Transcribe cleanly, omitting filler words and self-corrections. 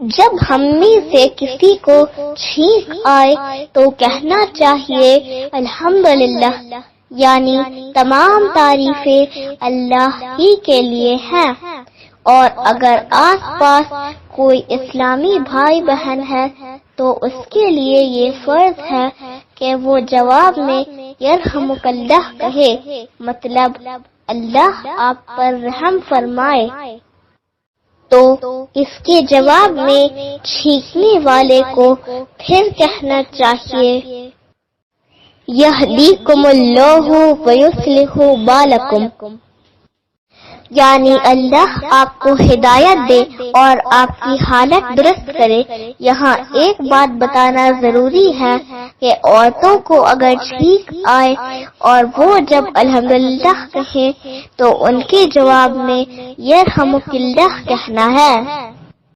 जब हम में से किसी को छींक आए तो कहना चाहिए अल्हम्दुलिल्लाह, यानी तमाम तारीफें अल्लाह ही के लिए हैं। और अगर आसपास कोई इस्लामी भाई बहन है तो उसके लिए ये फर्ज है कि वो जवाब में यरहमुकल्लाह कहे, मतलब अल्लाह आप पर रहम फरमाए। तो इसके जवाब में छींकने वाले को फिर कहना चाहिए यहदीकुमुल्लाहु व युस्लिहु बालकुम, यानी अल्लाह आपको हिदायत दे और आपकी हालत दुरुस्त करे। यहाँ एक बात बताना जरूरी है कि औरतों को अगर छींक आए और वो जब अल्हम्दुलिल्लाह कहे तो उनके जवाब में यरहमुकिल्लाह कहना है।